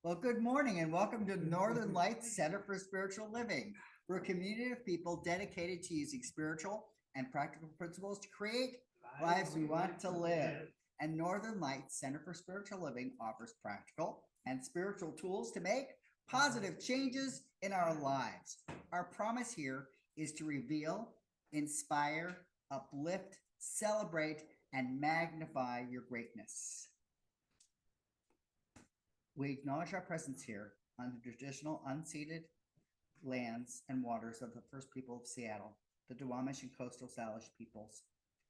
Well, good morning and welcome to Northern Lights Center for Spiritual Living. We're a community of people dedicated to using spiritual and practical principles to create lives we want to live. And Northern Lights Center for Spiritual Living offers practical and spiritual tools to make positive changes in our lives. Our promise here is to reveal, inspire, uplift, celebrate, and magnify your greatness. We acknowledge our presence here on the traditional unceded lands and waters of the first people of Seattle, the Duwamish and Coastal Salish peoples.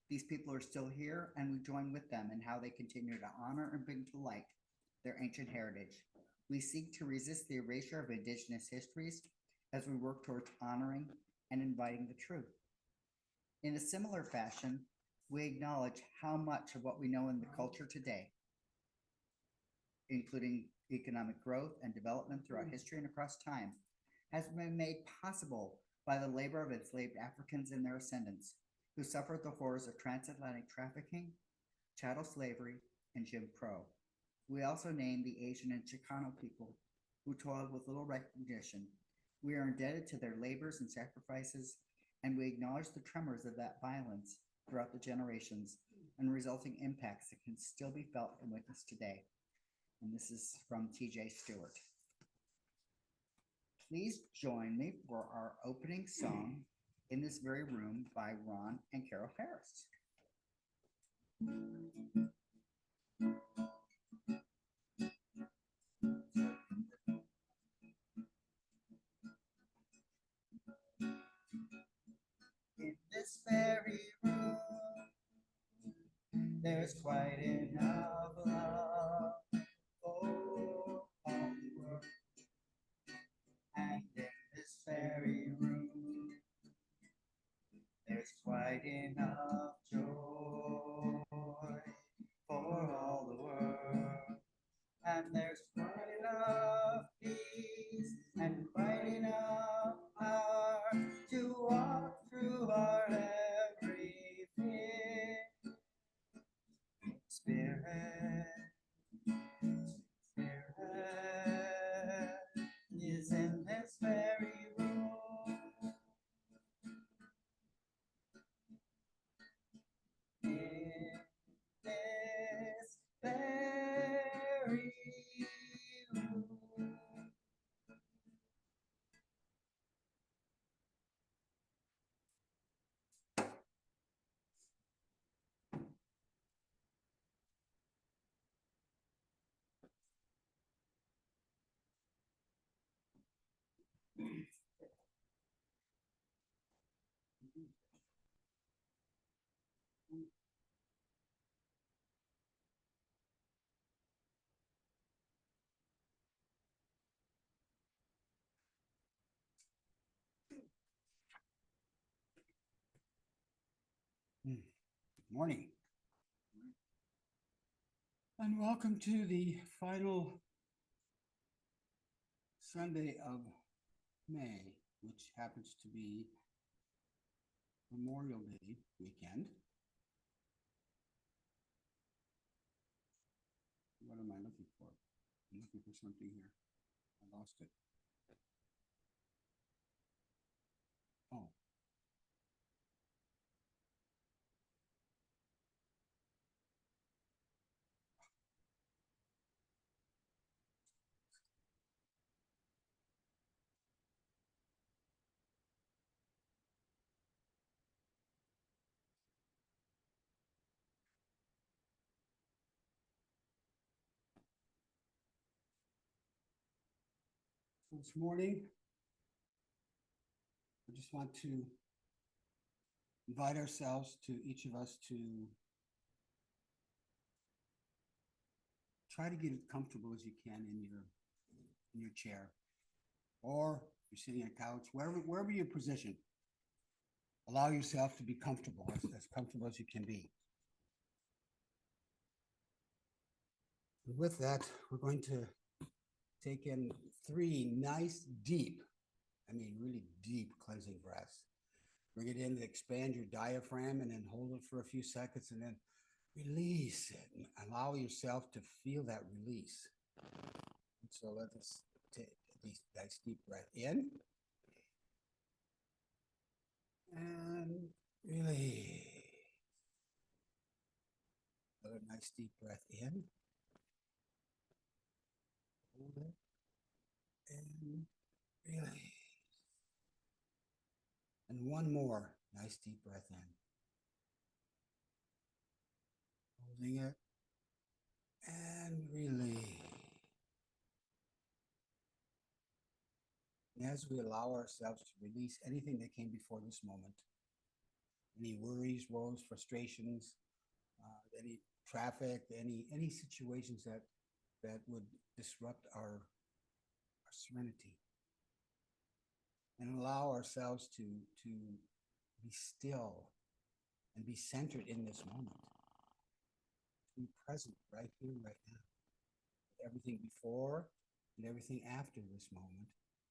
These people are still here, and we join with them in how they continue to honor and bring to light their ancient heritage. We seek to resist the erasure of Indigenous histories as we work towards honoring and inviting the truth. In a similar fashion, we acknowledge how much of what we know in the culture today, including economic growth and development throughout history and across time, has been made possible by the labor of enslaved Africans and their ascendants, who suffered the horrors of transatlantic trafficking, chattel slavery, and Jim Crow. We also name the Asian and Chicano people, who toiled with little recognition. We are indebted to their labors and sacrifices, and we acknowledge the tremors of that violence throughout the generations and resulting impacts that can still be felt and witnessed today. And this is from TJ Stewart. Please join me for our opening song in this very room by Ron and Carol Harris. In this very room, there's quite enough love for all the world. And in this very room, there's quite enough joy for all the world. And there's quite enough peace and quite enough power to walk through our every fear. Spirit, Spirit is in this very room. In this very room. Good morning. And welcome to the final Sunday of May, which happens to be Memorial Day weekend. What am I looking for? I'm looking for something here. I lost it. Oh. This morning, I just want to invite ourselves to each of us to try to get as comfortable as you can in your chair, or you're sitting on a couch, wherever you're positioned. Allow yourself to be comfortable, as comfortable as you can be. With that, we're going to take in 3 nice, deep, really deep cleansing breaths. Bring it in to expand your diaphragm and then hold it for a few seconds and then release it and allow yourself to feel that release. So let us take a nice deep breath in and release. Another nice deep breath in. Hold it and release. And one more nice deep breath in. Holding it and release. And as we allow ourselves to release anything that came before this moment, any worries, woes, frustrations, any traffic, any situations that would disrupt our serenity, and allow ourselves to be still and be centered in this moment, to be present right here, right now. Everything before and everything after this moment,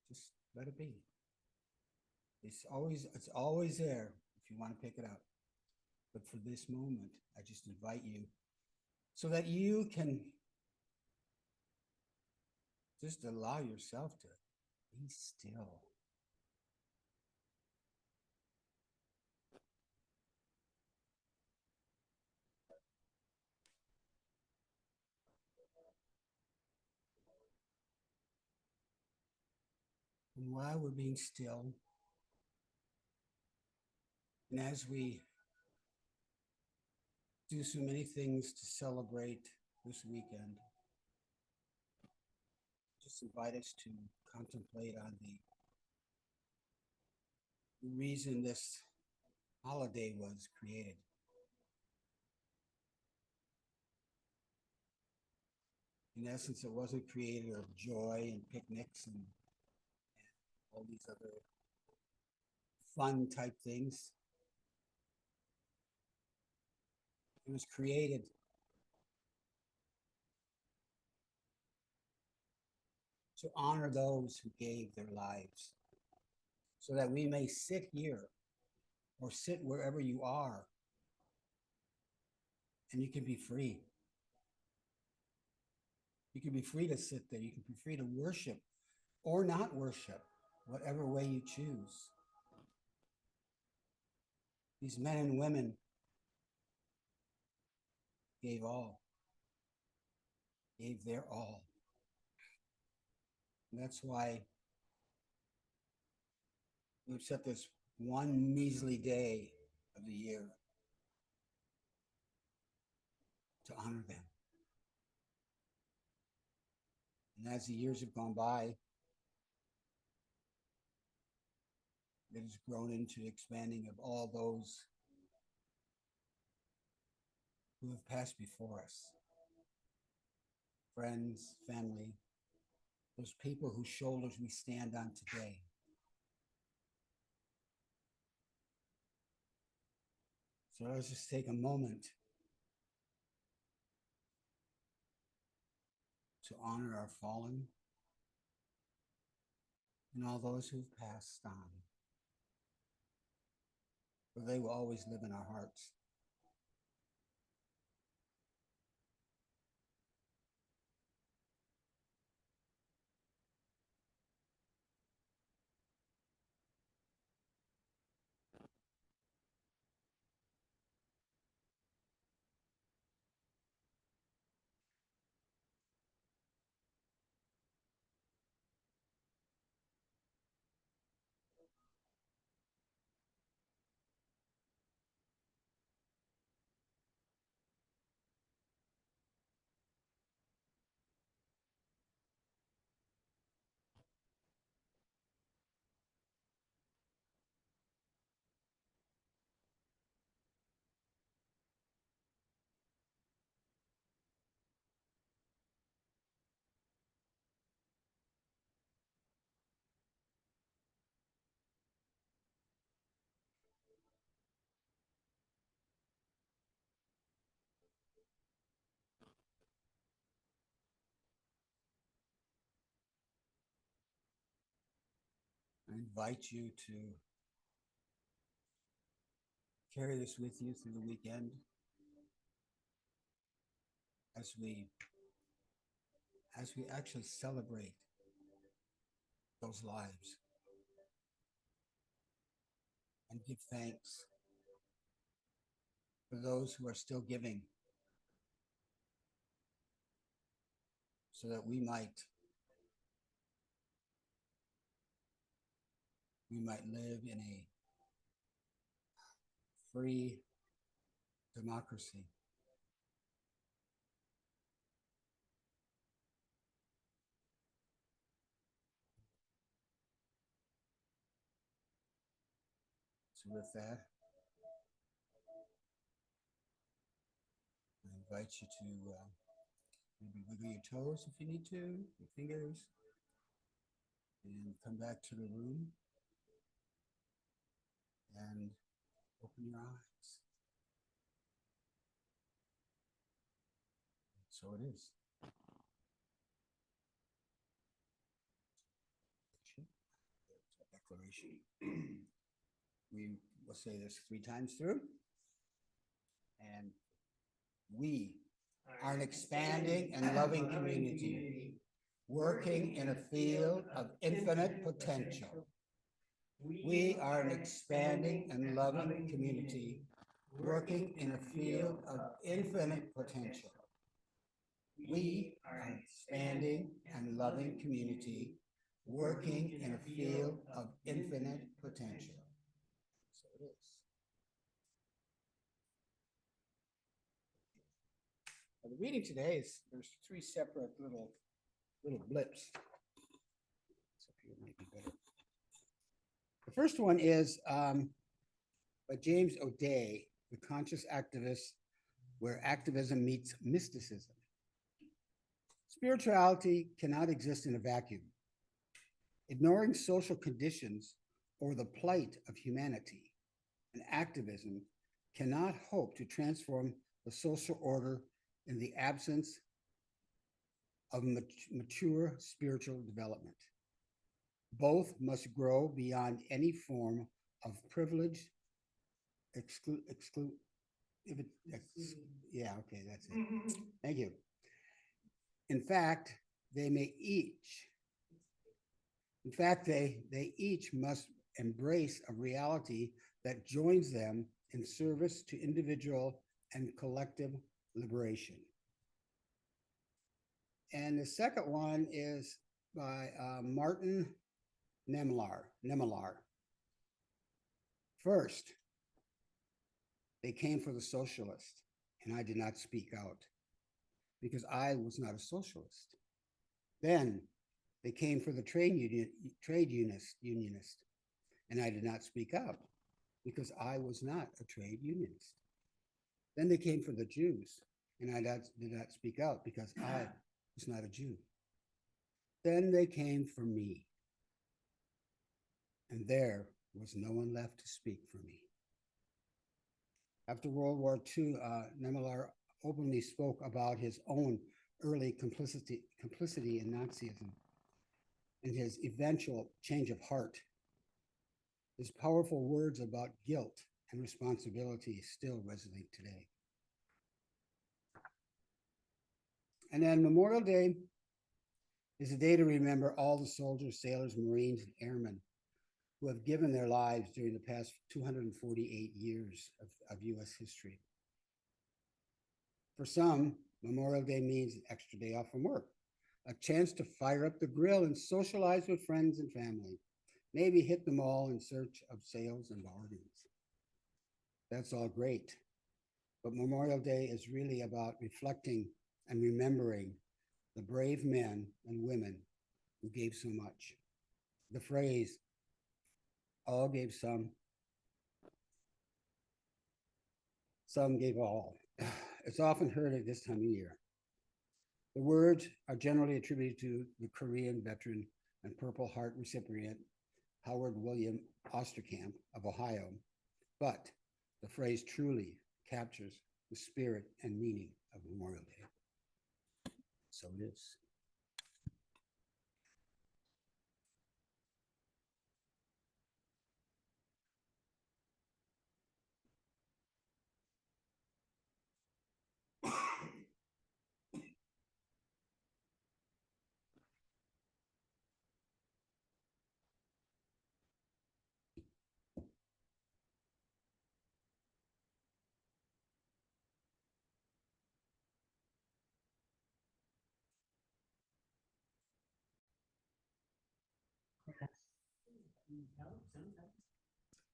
just let it be. It's always there if you want to pick it up. But for this moment, I just invite you so that you can just allow yourself to be still. And while we're being still, and as we do so many things to celebrate this weekend, just invite us to contemplate on the reason this holiday was created. In essence, it wasn't created of joy and picnics and all these other fun type things. It was created to honor those who gave their lives so that we may sit here or sit wherever you are and you can be free. You can be free to sit there. You can be free to worship or not worship, whatever way you choose. These men and women gave all, gave their all. And that's why we've set this one measly day of the year to honor them. And as the years have gone by, it has grown into the expanding of all those who have passed before us. Friends, family, those people whose shoulders we stand on today. So let's just take a moment to honor our fallen and all those who've passed on, for they will always live in our hearts. I invite you to carry this with you through the weekend as we as we actually celebrate those lives and give thanks for those who are still giving, so that we might live in a free democracy. So with that, I invite you to maybe wiggle your toes if you need to, your fingers, and come back to the room and open your eyes. So it is. Declaration. We will say this 3 times through. And we are an expanding and loving community, working in a field of infinite potential. We are an expanding and loving community, working in a field of infinite potential. We are an expanding and loving community, working in a field of infinite potential. So it is. The reading today is, there's 3 separate little blips. So here might be better. The first one is by James O'Day, The Conscious Activist, Where Activism Meets Mysticism. Spirituality cannot exist in a vacuum. Ignoring social conditions or the plight of humanity, and activism cannot hope to transform the social order in the absence of mature spiritual development. Both must grow beyond any form of privilege, yeah, okay, that's it. Thank you. In fact, they each must embrace a reality that joins them in service to individual and collective liberation. And the second one is by Martin Nemelar. First, they came for the socialist, and I did not speak out because I was not a socialist. Then they came for the trade unionist, and I did not speak up because I was not a trade unionist. Then they came for the Jews, and I did not speak out because I was not a Jew. Then they came for me, and there was no one left to speak for me. After World War II, Nemelar openly spoke about his own early complicity in Nazism and his eventual change of heart. His powerful words about guilt and responsibility still resonate today. And then Memorial Day is a day to remember all the soldiers, sailors, Marines, and airmen who have given their lives during the past 248 years of U.S. history. For some, Memorial Day means an extra day off from work, a chance to fire up the grill and socialize with friends and family, maybe hit the mall in search of sales and bargains. That's all great, but Memorial Day is really about reflecting and remembering the brave men and women who gave so much. The phrase, all gave some gave all. It's often heard at this time of year. The words are generally attributed to the Korean veteran and Purple Heart recipient, Howard William Osterkamp of Ohio, but the phrase truly captures the spirit and meaning of Memorial Day. So it is.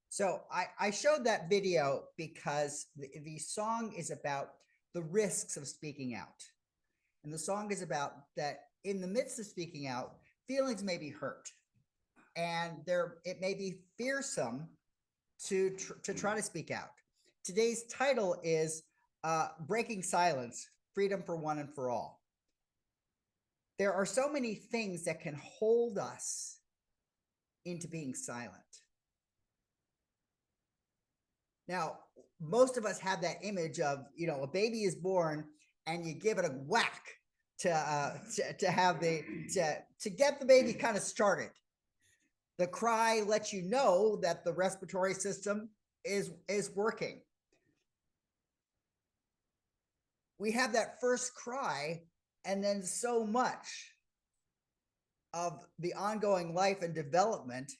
So I showed that video because the song is about the risks of speaking out. And the song is about that in the midst of speaking out, feelings may be hurt. And it may be fearsome to try to speak out. Today's title is Breaking Silence, Freedom for One and for All. There are so many things that can hold us into being silent. Now, most of us have that image of, a baby is born and you give it a whack to get the baby kind of started. The cry lets you know that the respiratory system is working. We have that first cry, and then so much of the ongoing life and development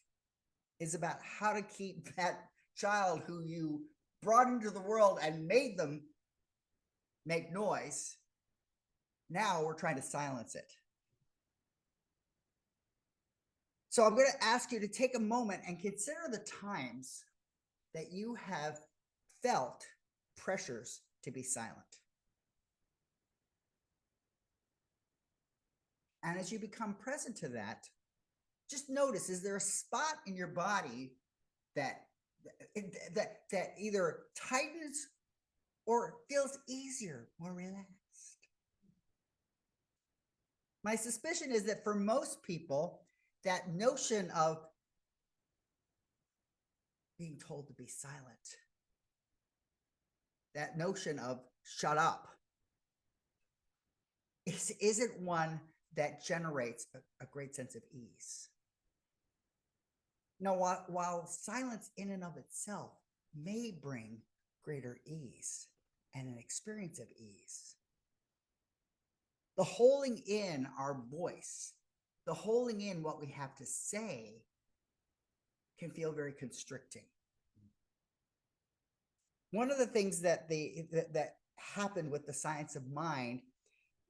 is about how to keep that child who you brought into the world and made them make noise. Now we're trying to silence it. So I'm going to ask you to take a moment and consider the times that you have felt pressures to be silent. And as you become present to that, just notice, is there a spot in your body that either tightens or feels easier, more relaxed? My suspicion is that for most people, that notion of being told to be silent, that notion of shut up, isn't one that generates a great sense of ease. Now, while silence in and of itself may bring greater ease and an experience of ease, the holding in our voice, the holding in what we have to say, can feel very constricting. One of the things that happened with the science of mind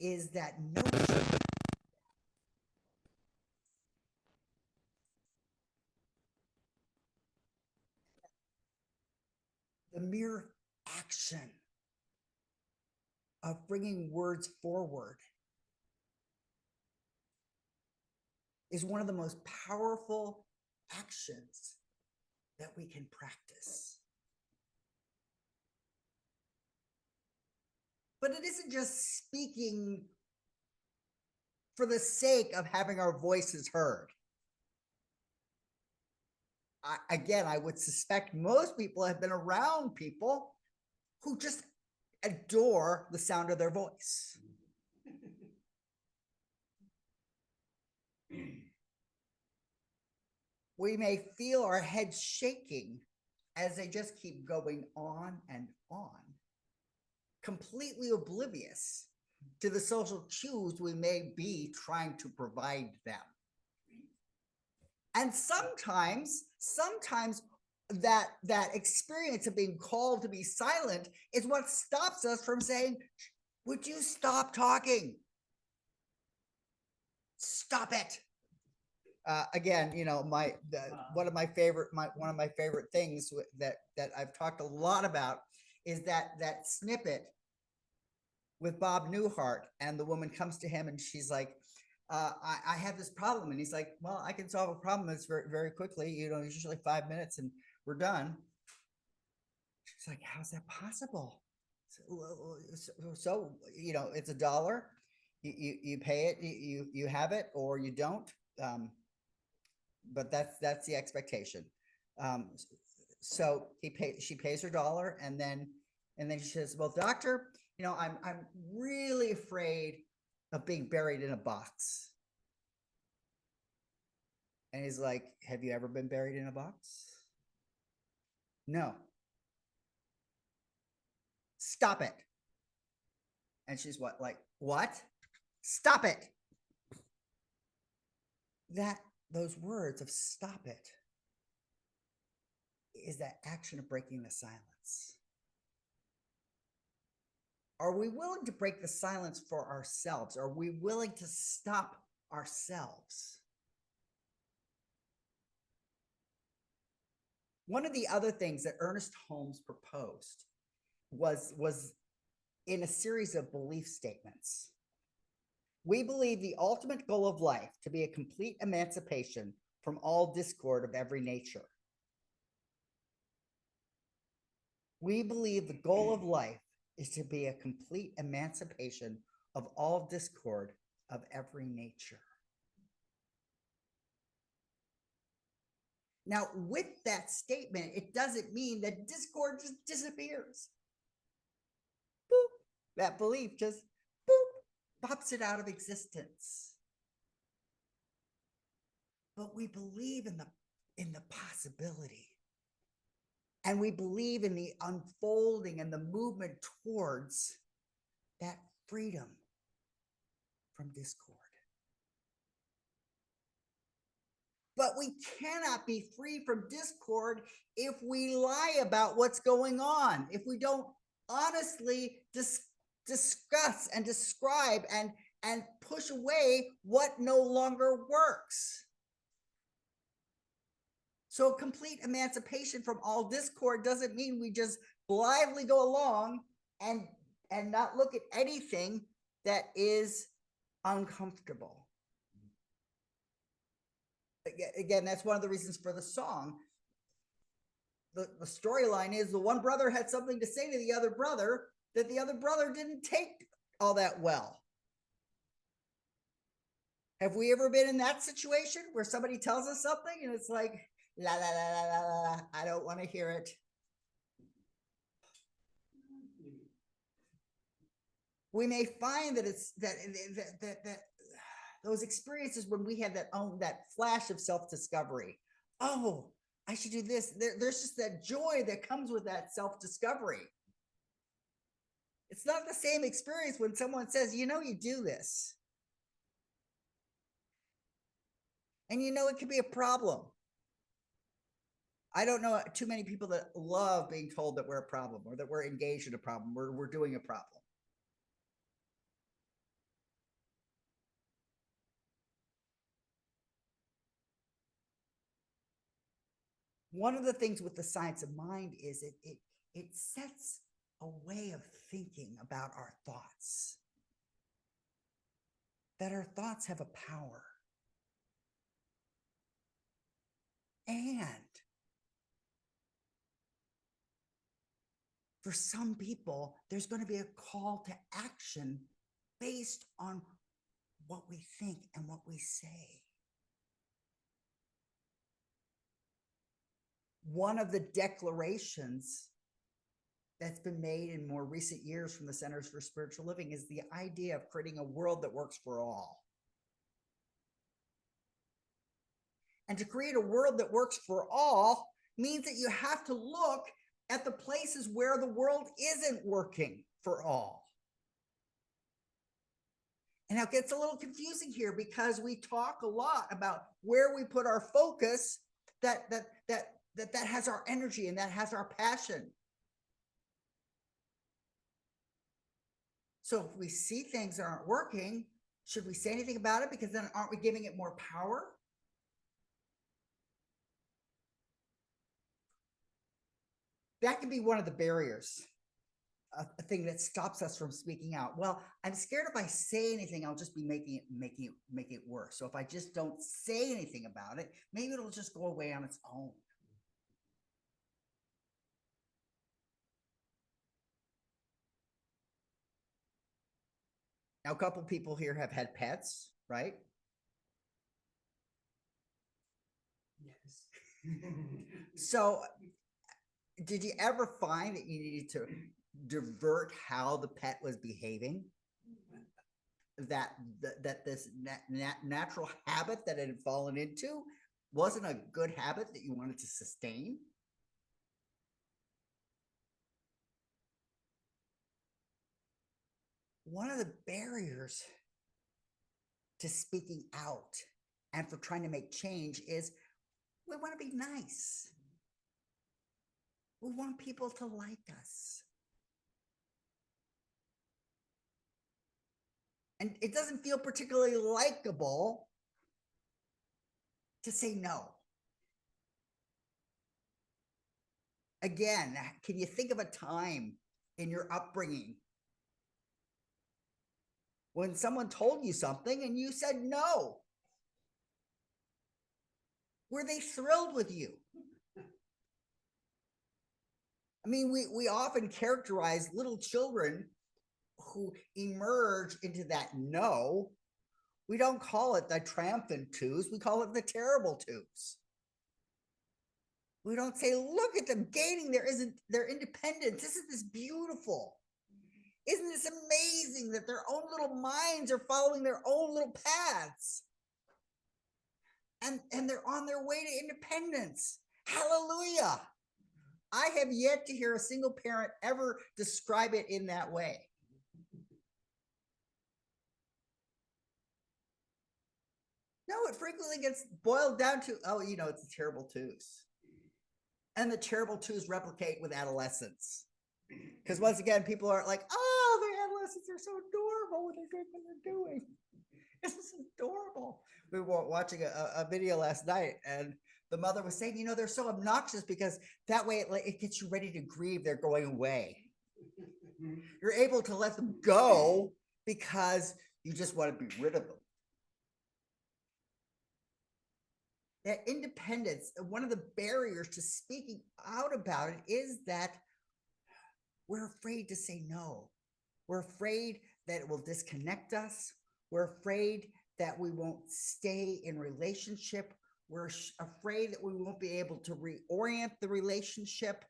is that notion the mere action of bringing words forward is one of the most powerful actions that we can practice. But it isn't just speaking for the sake of having our voices heard. I would suspect most people have been around people who just adore the sound of their voice. We may feel our heads shaking as they just keep going on and on, completely oblivious to the social cues we may be trying to provide them. And sometimes that experience of being called to be silent is what stops us from saying, would you stop talking? Stop it. Again, one of my favorite things that I've talked a lot about is that snippet with Bob Newhart, and the woman comes to him and she's like, I have this problem. And he's like, well, I can solve a problem that's very, very quickly. It's usually 5 minutes and we're done. She's like, how's that possible? So it's $1. You pay it, you have it, or you don't. But that's the expectation. So she pays her $1, and then she says, well, doctor, I'm really afraid of being buried in a box. And he's like, have you ever been buried in a box? No. Stop it. And she's what? Stop it. Those words of stop it is that action of breaking the silence. Are we willing to break the silence for ourselves? Are we willing to stop ourselves? One of the other things that Ernest Holmes proposed was in a series of belief statements. We believe the ultimate goal of life to be a complete emancipation from all discord of every nature. We believe the goal of life is to be a complete emancipation of all discord of every nature. Now, with that statement, it doesn't mean that discord just disappears. Boop. That belief just boop, pops it out of existence. But we believe in the possibility. And we believe in the unfolding and the movement towards that freedom from discord. But we cannot be free from discord if we lie about what's going on, if we don't honestly discuss and describe and push away what no longer works. So complete emancipation from all discord doesn't mean we just blithely go along and not look at anything that is uncomfortable. Again, that's one of the reasons for the song. The storyline is the one brother had something to say to the other brother that the other brother didn't take all that well. Have we ever been in that situation where somebody tells us something and it's like, la, la, la, la, la, la, la, I don't want to hear it. We may find that it's that those experiences when we have that flash of self-discovery. Oh, I should do this. There's just that joy that comes with that self-discovery. It's not the same experience when someone says, you know, you do this. And you know, it could be a problem. I don't know too many people that love being told that we're a problem or that we're engaged in a problem, we're doing a problem. One of the things with the science of mind is it sets a way of thinking about our thoughts, that our thoughts have a power. And for some people, there's going to be a call to action based on what we think and what we say. One of the declarations that's been made in more recent years from the Centers for Spiritual Living is the idea of creating a world that works for all. And to create a world that works for all means that you have to look at the places where the world isn't working for all. And now it gets a little confusing here because we talk a lot about where we put our focus, that has our energy and that has our passion. So if we see things that aren't working, should we say anything about it? Because then aren't we giving it more power? That can be one of the barriers, a thing that stops us from speaking out. Well, I'm scared if I say anything, I'll just be making it worse. So if I just don't say anything about it, maybe it'll just go away on its own. Now, a couple people here have had pets, right? Yes. So did you ever find that you needed to divert how the pet was behaving? That this natural habit that it had fallen into wasn't a good habit that you wanted to sustain? One of the barriers to speaking out and for trying to make change is we want to be nice. We want people to like us. And it doesn't feel particularly likable to say no. Again, can you think of a time in your upbringing when someone told you something and you said no? Were they thrilled with you? I mean, we often characterize little children who emerge into that no. We don't call it the triumphant twos, we call it the terrible twos. We don't say, look at them gaining their independence. Isn't this beautiful? Isn't this amazing that their own little minds are following their own little paths? And they're on their way to independence. Hallelujah. I have yet to hear a single parent ever describe it in that way. No, it frequently gets boiled down to, oh, it's the terrible twos. And the terrible twos replicate with adolescence. Because once again, people are like, oh, the adolescents are so adorable when they're doing what they're doing. This is adorable. We were watching a video last night, and the mother was saying, they're so obnoxious because that way it gets you ready to grieve they're going away. You're able to let them go because you just want to be rid of them. That independence, one of the barriers to speaking out about it is that we're afraid to say no. We're afraid that it will disconnect us. We're afraid that we won't stay in relationship. We're afraid that we won't be able to reorient the relationship.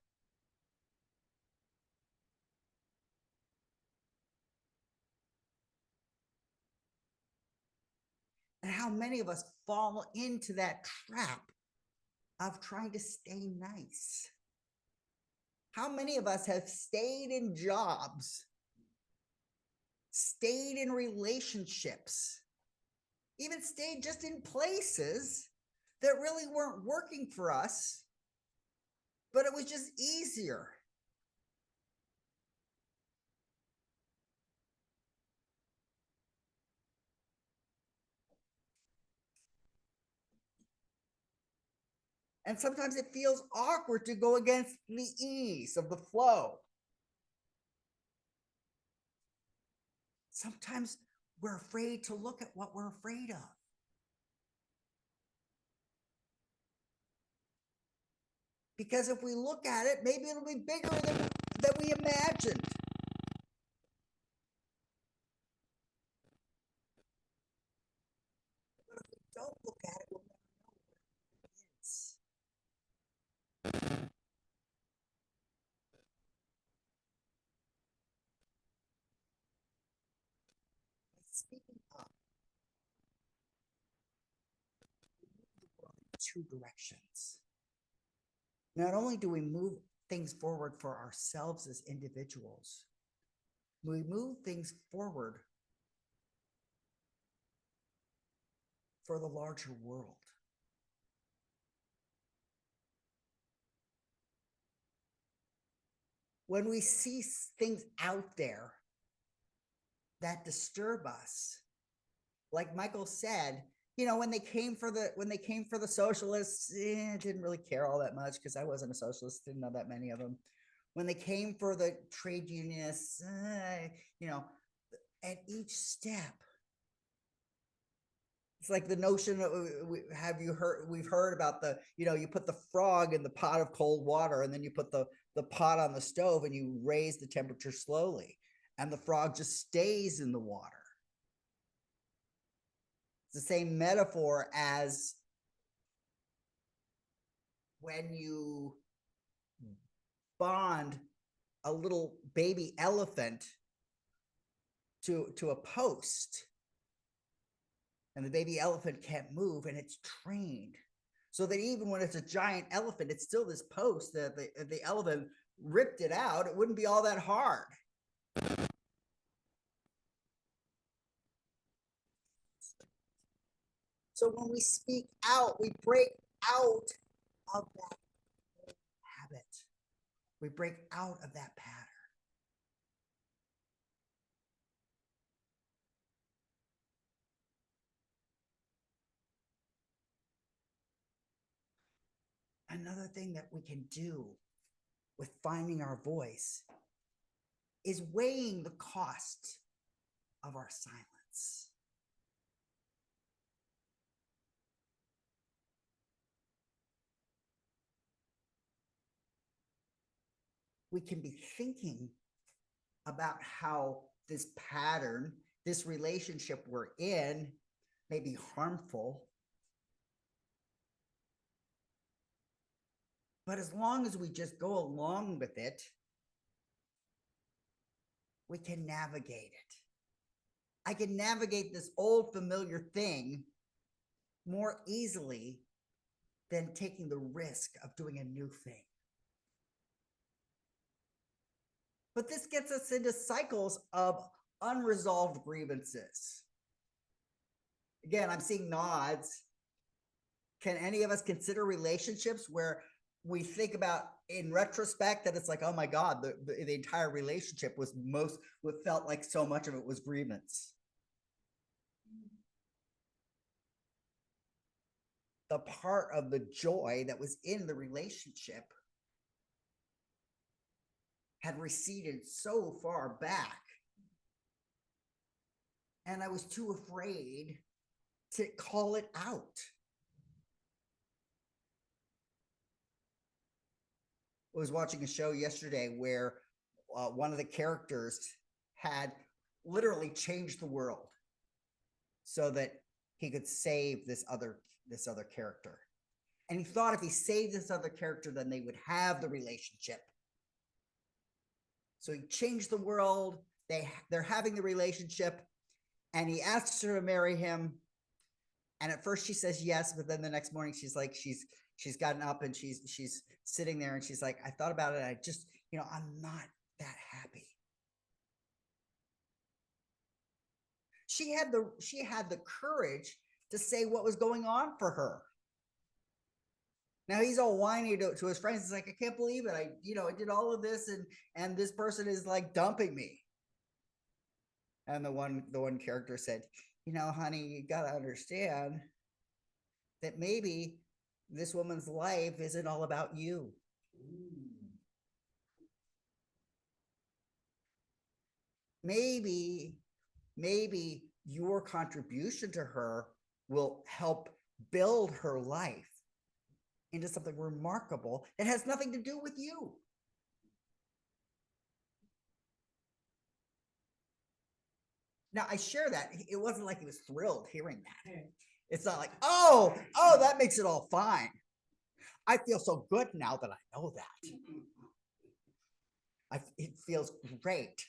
And how many of us fall into that trap of trying to stay nice? How many of us have stayed in jobs, stayed in relationships, even stayed just in places that really weren't working for us, but it was just easier? And sometimes it feels awkward to go against the ease of the flow. Sometimes we're afraid to look at what we're afraid of. Because if we look at it, maybe it'll be bigger than we imagined. But if we don't look at it, we'll never know what it is. Speaking up, we move the world in two directions. Not only do we move things forward for ourselves as individuals, we move things forward for the larger world. When we see things out there that disturb us, like Michael said, when they came for the socialists, didn't really care all that much because I wasn't a socialist, didn't know that many of them. When they came for the trade unionists, at each step, it's like the notion of, we've heard about you put the frog in the pot of cold water and then you put the pot on the stove and you raise the temperature slowly and the frog just stays in the water. The same metaphor as when you bond a little baby elephant to a post, and the baby elephant can't move, and it's trained so that even when it's a giant elephant, it's still this post that the elephant ripped it out. It wouldn't be all that hard. So when we speak out, we break out of that habit. We break out of that pattern. Another thing that we can do with finding our voice is weighing the cost of our silence. We can be thinking about how this pattern, this relationship we're in, may be harmful. But as long as we just go along with it, we can navigate it. I can navigate this old familiar thing more easily than taking the risk of doing a new thing. But this gets us into cycles of unresolved grievances. Again, I'm seeing nods. Can any of us consider relationships where we think about in retrospect that it's like, oh my God, the entire relationship was what felt like so much of it was grievance? The part of the joy that was in the relationship had receded so far back. And I was too afraid to call it out. I was watching a show yesterday where one of the characters had literally changed the world so that he could save this other character. And he thought if he saved this other character, then they would have the relationship. So he changed the world. They're having the relationship, and he asks her to marry him. And at first she says yes, but then the next morning she's gotten up and she's sitting there and she's like, I thought about it. I just, I'm not that happy. She had the courage to say what was going on for her. Now he's all whiny to his friends. He's like, I can't believe it. I did all of this and this person is like dumping me. And the one character said, honey, you gotta understand that maybe this woman's life isn't all about you. Maybe your contribution to her will help build her life into something remarkable that has nothing to do with you. Now, I share that. It wasn't like he was thrilled hearing that. It's not like, oh, that makes it all fine. I feel so good now that I know that. It feels great.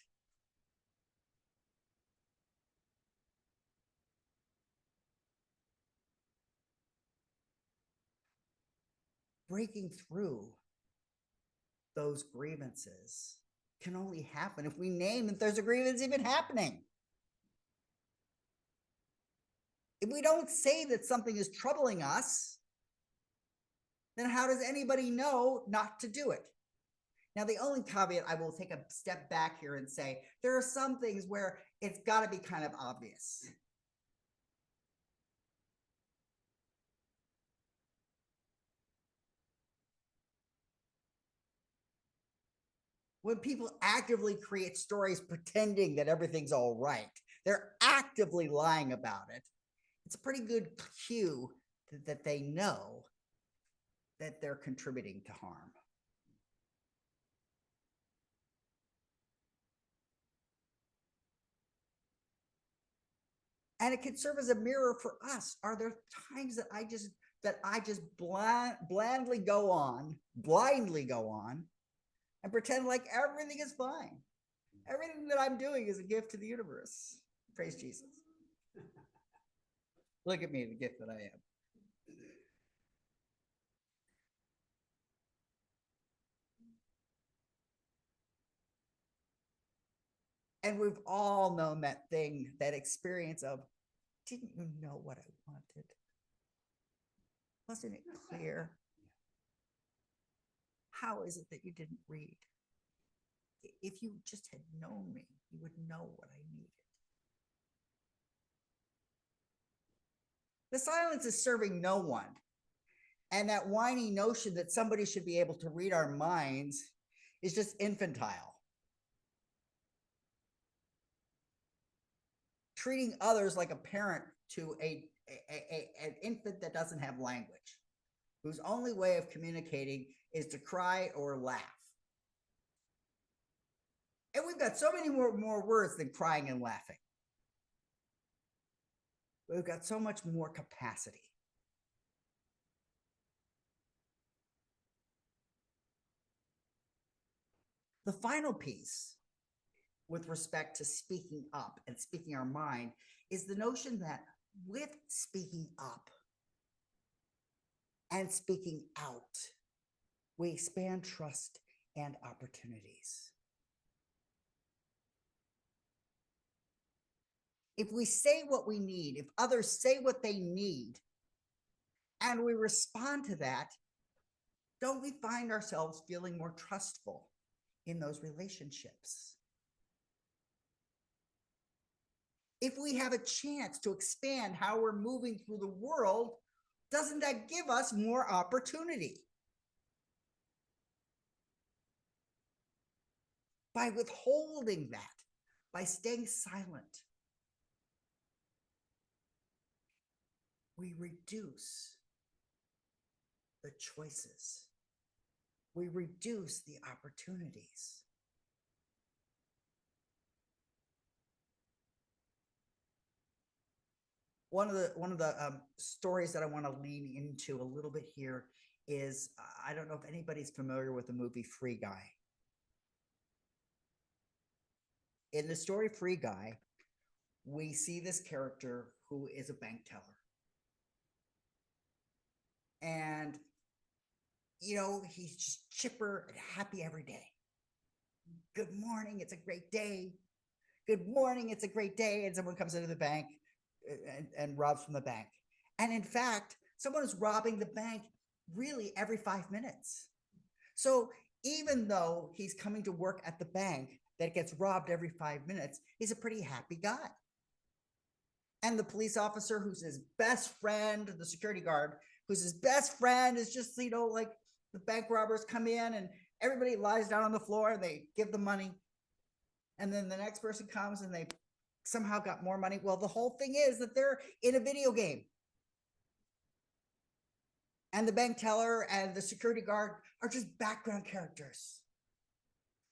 Breaking through those grievances can only happen if we name that there's a grievance even happening. If we don't say that something is troubling us, then how does anybody know not to do it? Now, the only caveat, I will take a step back here and say, there are some things where it's got to be kind of obvious. When people actively create stories pretending that everything's all right, they're actively lying about it. It's a pretty good cue that they know that they're contributing to harm. And it can serve as a mirror for us. Are there times that I just blindly go on and pretend like everything is fine? Everything that I'm doing is a gift to the universe. Praise Jesus. Look at me, the gift that I am. And we've all known that thing, that experience of, didn't you know what I wanted? Wasn't it clear? How is it that you didn't read? If you just had known me, you would know what I needed. The silence is serving no one. And that whiny notion that somebody should be able to read our minds is just infantile. Treating others like a parent to an infant that doesn't have language, whose only way of communicating is to cry or laugh. And we've got so many more words than crying and laughing. We've got so much more capacity. The final piece with respect to speaking up and speaking our mind is the notion that with speaking up and speaking out, we expand trust and opportunities. If we say what we need, if others say what they need, and we respond to that, don't we find ourselves feeling more trustful in those relationships? If we have a chance to expand how we're moving through the world, doesn't that give us more opportunity? By withholding that, by staying silent, we reduce the choices. We reduce the opportunities. One of the stories that I want to lean into a little bit here is, I don't know if anybody's familiar with the movie Free Guy. In the story Free Guy, we see this character who is a bank teller. And, you know, he's just chipper and happy every day. Good morning, it's a great day. Good morning, it's a great day. And someone comes into the bank and robs from the bank. And in fact, someone is robbing the bank really every 5 minutes. So even though he's coming to work at the bank that gets robbed every 5 minutes, he's a pretty happy guy. And the police officer, who's his best friend, the security guard, who's his best friend, is just, you know, like, the bank robbers come in and everybody lies down on the floor and they give the money. And then the next person comes and they somehow got more money. Well, the whole thing is that they're in a video game. And the bank teller and the security guard are just background characters.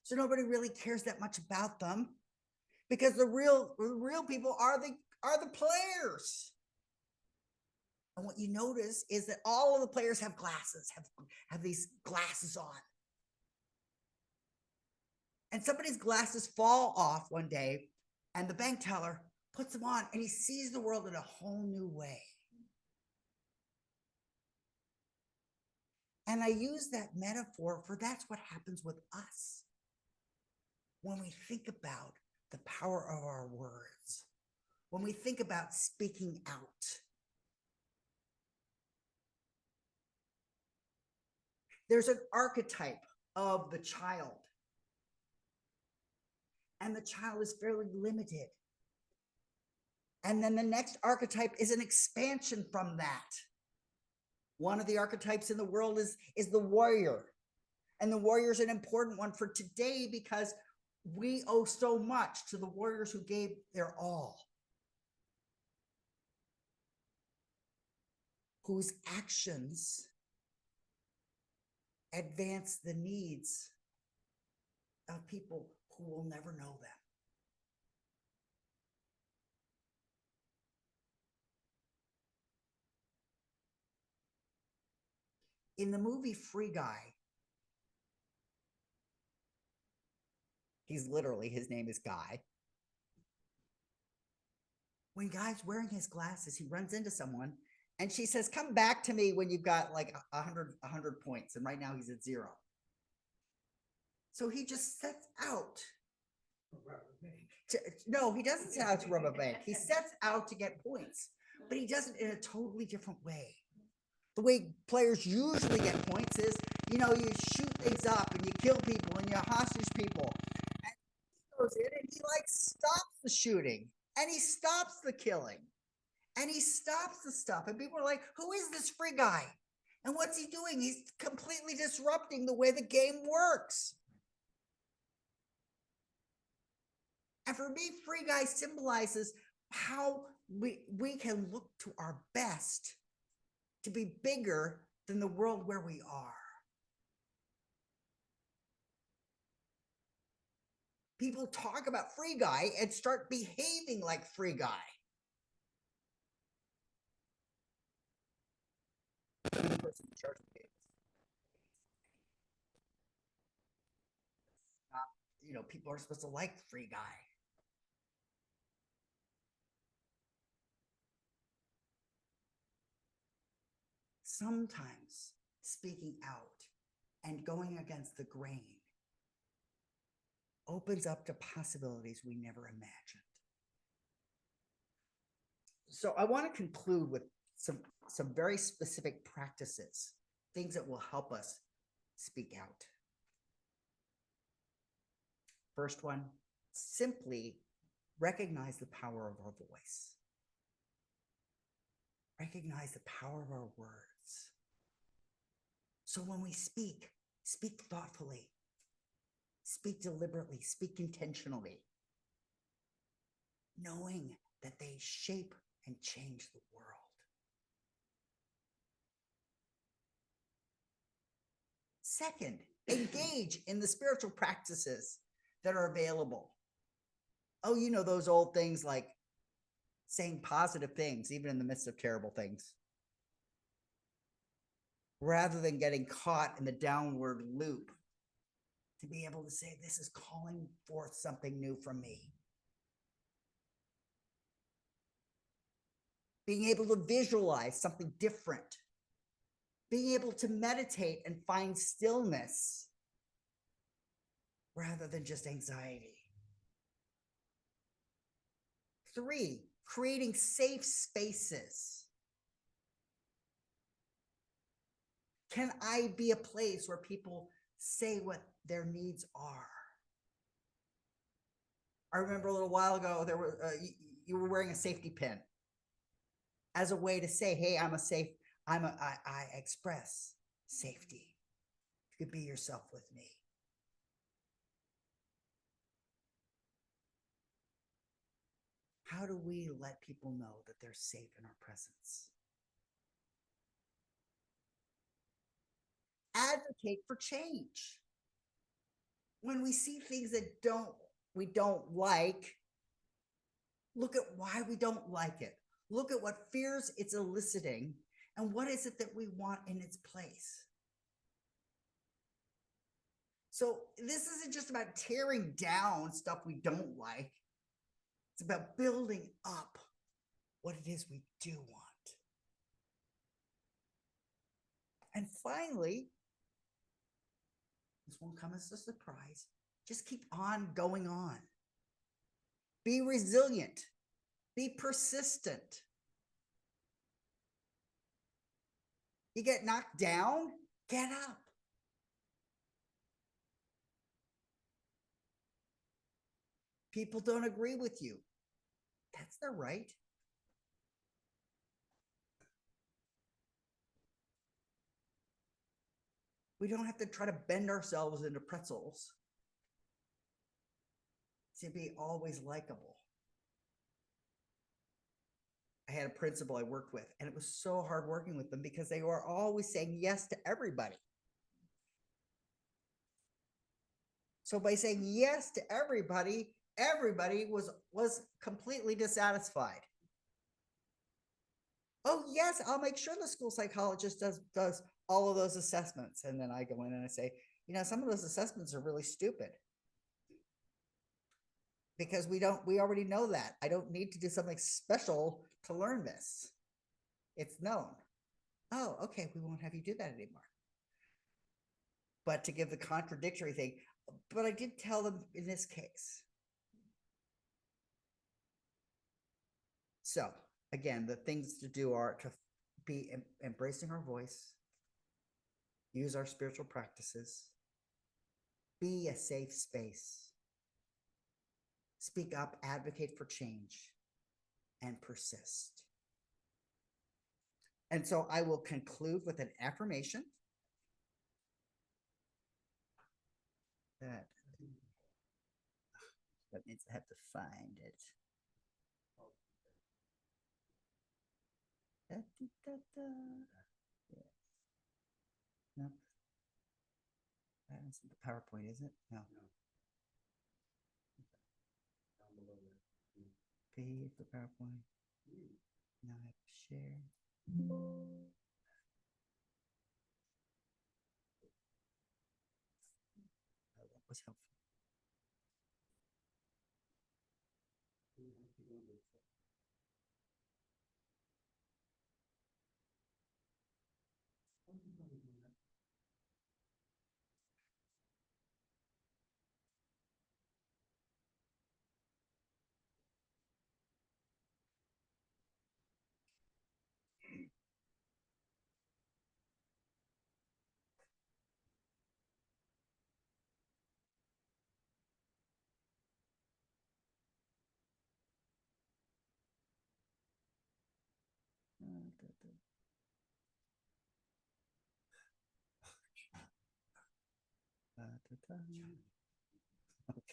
So nobody really cares that much about them, because the real people are the players. And what you notice is that all of the players have glasses, have these glasses on. And somebody's glasses fall off one day, and the bank teller puts them on, and he sees the world in a whole new way. And I use that metaphor for that's what happens with us when we think about the power of our words, when we think about speaking out. There's an archetype of the child, and the child is fairly limited. And then the next archetype is an expansion from that. One of the archetypes in the world is the warrior. And the warrior is an important one for today, because we owe so much to the warriors who gave their all, whose actions advance the needs of people who will never know them. In the movie Free Guy, his name is Guy. When Guy's wearing his glasses, he runs into someone and she says, "Come back to me when you've got like 100 points." And right now he's at 0. So he just sets out. No, he doesn't set out to rob a bank. He sets out to get points, but he does it in a totally different way. The way players usually get points is, you know, you shoot things up and you kill people and you hostage people. And he goes in and he like stops the shooting and he stops the killing and he stops the stuff. And people are like, who is this Free Guy? And what's he doing? He's completely disrupting the way the game works. And for me, free guy symbolizes how we can look to our best to be bigger than the world where we are. People talk about free guy and start behaving like free guy. The person in charge of the people are supposed to like free guy. Sometimes speaking out and going against the grain opens up to possibilities we never imagined. So I want to conclude with some very specific practices, things that will help us speak out. First one, simply recognize the power of our voice. Recognize the power of our words. So when we speak thoughtfully, speak deliberately, speak intentionally, knowing that they shape and change the world. Second, engage in the spiritual practices that are available. Oh, those old things like saying positive things, even in the midst of terrible things, rather than getting caught in the downward loop, to be able to say, this is calling forth something new from me. Being able to visualize something different. Being able to meditate and find stillness rather than just anxiety. 3, creating safe spaces. Can I be a place where people say what their needs are? I remember a little while ago, there were you were wearing a safety pin as a way to say, hey, I express safety. You could be yourself with me. How do we let people know that they're safe in our presence? Advocate for change. When we see things that we don't like, look at why we don't like it. Look at what fears it's eliciting and what is it that we want in its place. So this isn't just about tearing down stuff we don't like. It's about building up what it is we do want. And finally, this won't come as a surprise. Just keep on going on. Be resilient. Be persistent. You get knocked down, get up. People don't agree with you. That's their right. We don't have to try to bend ourselves into pretzels to be always likable. I had a principal I worked with, and it was so hard working with them because they were always saying yes to everybody. So by saying yes to everybody was completely dissatisfied. Oh, yes, I'll make sure the school psychologist does all of those assessments. And then I go in and I say, some of those assessments are really stupid. Because we already know that. I don't need to do something special to learn this. It's known. Oh, okay, we won't have you do that anymore. But to give the contradictory thing, but I did tell them in this case. So again, the things to do are to be embracing our voice, use our spiritual practices, be a safe space, speak up, advocate for change, and persist. And so I will conclude with an affirmation that That means I have to find it. Da-dee-da-da. Yes. No. That isn't the PowerPoint, is it? No. Page the PowerPoint. Now I have to share. Oh, that was helpful.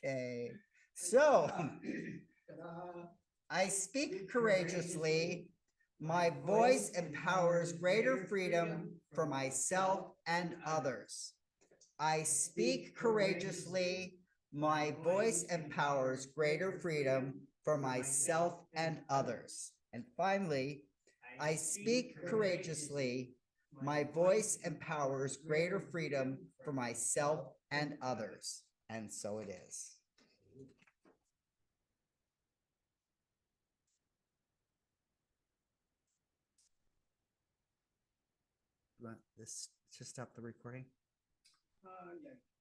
Okay, so I speak courageously. My voice empowers greater freedom for myself and others. I speak courageously. My voice empowers greater freedom for myself and others. And finally, I speak courageously. My voice empowers greater freedom for myself and others. And so it is. Want this to stop the recording? Yeah.